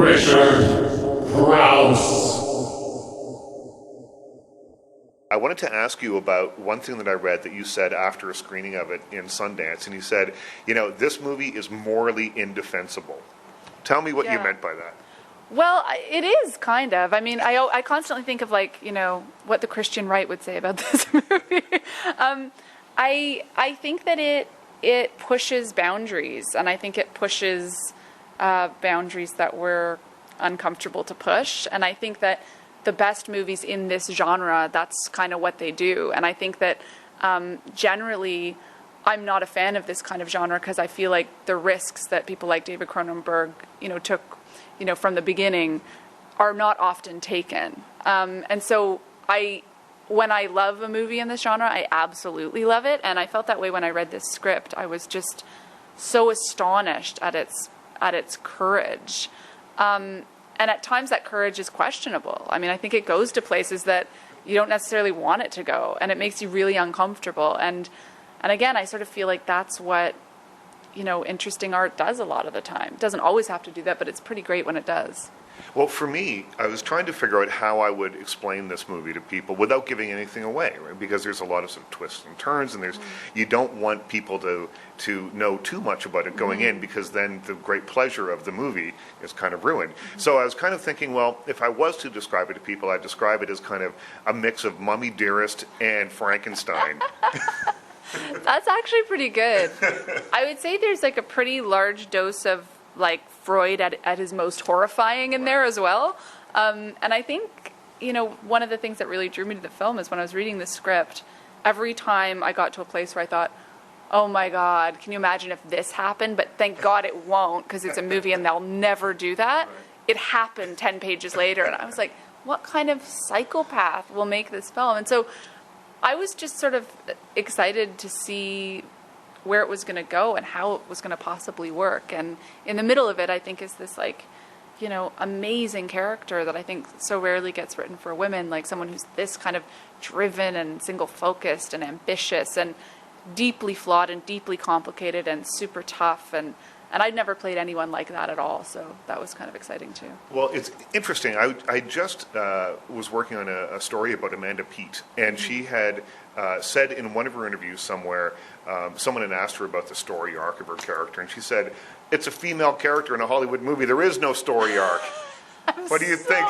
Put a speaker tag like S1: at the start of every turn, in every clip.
S1: Crouse.
S2: I wanted to ask you about one thing that I read that you said after a screening of it in Sundance, and you said, this movie is morally indefensible. Tell me what you meant by that.
S3: Well, it is kind of. I mean, I constantly think of what the Christian right would say about this movie. I think that it pushes boundaries, and I think it pushes boundaries that we're uncomfortable to push, and I think that the best movies in this genre, that's kind of what they do. And I think that generally I'm not a fan of this kind of genre because I feel like the risks that people like David Cronenberg, took, from the beginning are not often taken. And so when I love a movie in this genre, I absolutely love it. And I felt that way when I read this script. I was just so astonished at its courage. And at times that courage is questionable. I mean, I think it goes to places that you don't necessarily want it to go, and it makes you really uncomfortable. And again, I sort of feel like that's what, interesting art does a lot of the time. It doesn't always have to do that, but it's pretty great when it does.
S2: Well, for me, I was trying to figure out how I would explain this movie to people without giving anything away, right? Because there's a lot of sort of twists and turns, and you don't want people to know too much about it going in, because then the great pleasure of the movie is kind of ruined. So I was kind of thinking, well, if I was to describe it to people, I'd describe it as kind of a mix of Mummy Dearest and Frankenstein.
S3: That's actually pretty good. I would say there's a pretty large dose of Freud at his most horrifying in there as well. And I think, one of the things that really drew me to the film is when I was reading the script, every time I got to a place where I thought, oh my God, can you imagine if this happened? But thank God it won't, because it's a movie and they'll never do that. Right. It happened 10 pages later, and I was like, what kind of psychopath will make this film? And so I was just sort of excited to see where it was going to go and how it was going to possibly work. And in the middle of it, I think, is this amazing character that I think so rarely gets written for women, like someone who's this kind of driven and single-focused and ambitious and deeply flawed and deeply complicated and super tough. And I'd never played anyone like that at all, so that was kind of exciting too.
S2: Well, it's interesting. I just was working on a story about Amanda Peet, and she had said in one of her interviews somewhere, someone had asked her about the story arc of her character, and she said, it's a female character in a Hollywood movie. There is no story arc. What do you think?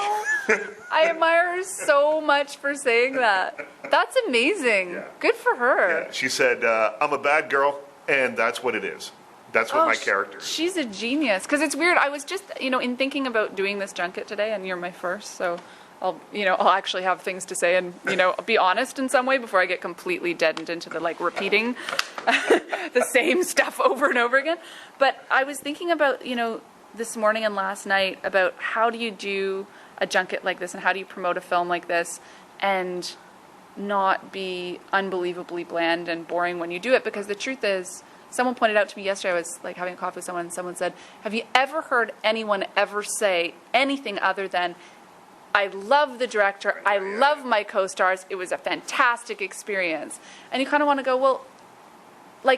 S3: I admire her so much for saying that. That's amazing. Yeah. Good for her.
S2: Yeah. She said, I'm a bad girl, and that's what it is. That's what my character is.
S3: She's a genius. Because it's weird. I was just, in thinking about doing this junket today, and you're my first, so I'll actually have things to say and, be honest in some way before I get completely deadened into the, repeating the same stuff over and over again. But I was thinking about, this morning and last night about how do you do a junket like this and how do you promote a film like this and not be unbelievably bland and boring when you do it. Because the truth is, someone pointed out to me yesterday, I was having coffee with someone, and someone said, have you ever heard anyone ever say anything other than, I love the director, I love my co-stars, it was a fantastic experience? And you kind of want to go, well,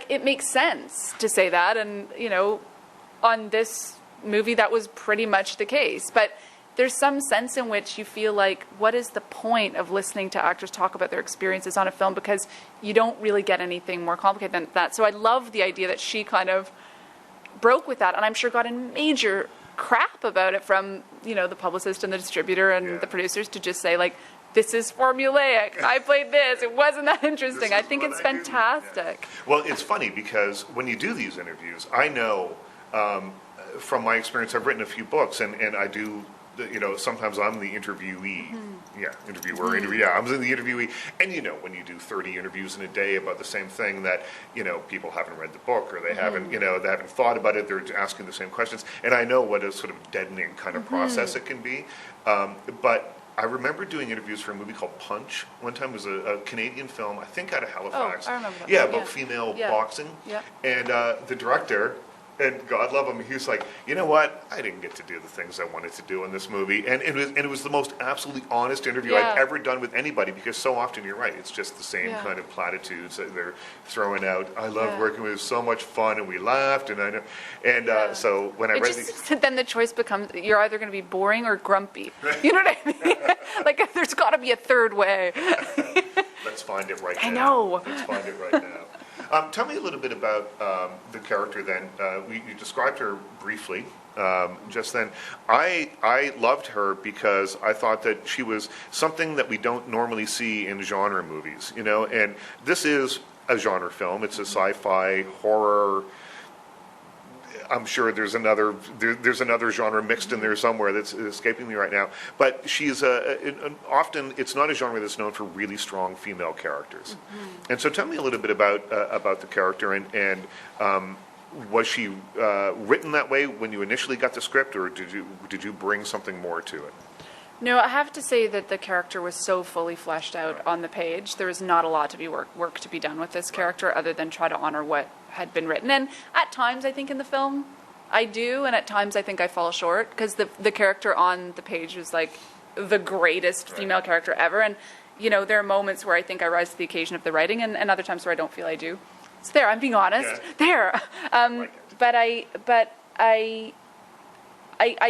S3: it makes sense to say that, and, on this movie that was pretty much the case. But there's some sense in which you feel like, what is the point of listening to actors talk about their experiences on a film, because you don't really get anything more complicated than that. So I love the idea that she kind of broke with that, and I'm sure got in major crap about it from, the publicist and the distributor and the producers, to just say, this is formulaic. I played this. It wasn't that interesting. I think it's fantastic.
S2: Yeah. Well, it's funny because when you do these interviews, I know from my experience, I've written a few books, and I do, sometimes I'm the interviewee. Interviewer, I'm the interviewee. And when you do 30 interviews in a day about the same thing that, people haven't read the book, or they haven't, they haven't thought about it, they're asking the same questions. And I know what a sort of deadening kind of process it can be. But I remember doing interviews for a movie called Punch. One time it was a Canadian film, I think out of Halifax.
S3: Oh, I remember that.
S2: Yeah, about female boxing.
S3: Yeah.
S2: And the director And God love him, he was like, you know what? I didn't get to do the things I wanted to do in this movie. And it was the most absolutely honest interview I've ever done with anybody, because so often, you're right, it's just the same kind of platitudes that they're throwing out. I loved working with him, it was so much fun, and we laughed, and I know. And so when I read
S3: then the choice becomes, you're either going to be boring or grumpy. You know what I mean? Like, there's got to be a third way.
S2: Let's find it right now.
S3: I know.
S2: Let's find it right now. Tell me a little bit about the character then. You described her briefly just then. I loved her because I thought that she was something that we don't normally see in genre movies, you know, and this is a genre film. It's a sci-fi horror. I'm sure there's another genre mixed in there somewhere that's escaping me right now. But she's often, it's not a genre that's known for really strong female characters. Mm-hmm. And so tell me a little bit about the character, and was she written that way when you initially got the script, or did you bring something more to it?
S3: No, I have to say that the character was so fully fleshed out on the page. There was not a lot to be work to be done with this character, other than try to honor what had been written. And at times, I think in the film, I do, and at times I think I fall short, because the character on the page was like the greatest female character ever. And you know, there are moments where I think I rise to the occasion of the writing, and other times where I don't feel I do. So there, I'm being honest. Yeah. There, but I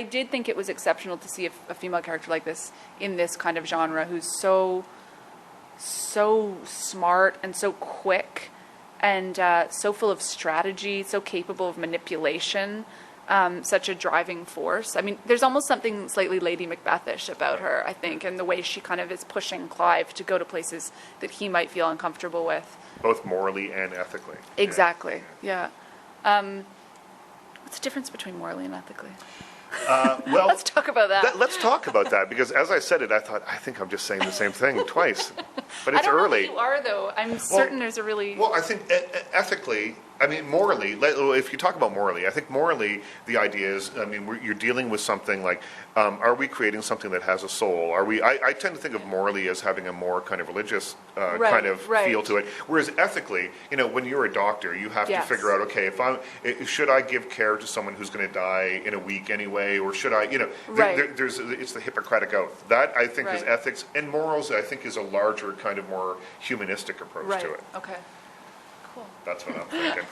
S3: did think it was exceptional to see a female character like this in this kind of genre, who's so smart and so quick and so full of strategy, so capable of manipulation, such a driving force. I mean, there's almost something slightly Lady Macbethish about her, I think, and the way she kind of is pushing Clive to go to places that he might feel uncomfortable with.
S2: Both morally and ethically.
S3: Exactly, yeah. What's the difference between morally and ethically?
S2: Well,
S3: let's talk about that.
S2: Let's talk about that, because as I said it, I thought, I think I'm just saying the same thing twice. But it's
S3: I don't
S2: early.
S3: know who you are, though. I'm certain there's a really...
S2: Well, I think ethically, I mean, morally, if you talk about morally, I think morally, the idea is, I mean, you're dealing with something like, are we creating something that has a soul? Are we? I tend to think of morally as having a more kind of religious kind of feel to it. Whereas ethically, you know, when you're a doctor, you have to figure out, okay, should I give care to someone who's going to die in a week anyway, or should I, you know, it's the Hippocratic Oath. That, I think, is ethics, and morals, I think, is a larger kind of more humanistic approach to it.
S3: Okay. Cool.
S2: That's what I'm thinking.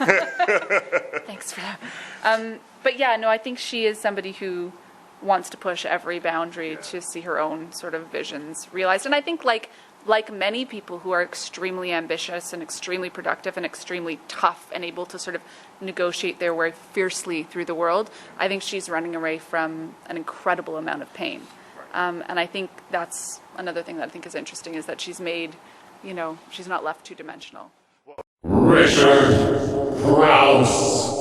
S3: Thanks for that. But yeah, no, I think she is somebody who wants to push every boundary to see her own sort of visions realized. And I think like many people who are extremely ambitious and extremely productive and extremely tough and able to sort of negotiate their way fiercely through the world, I think she's running away from an incredible amount of pain. And I think that's another thing that I think is interesting, is that she's made, you know, she's not left two-dimensional.
S1: Richard Crouse.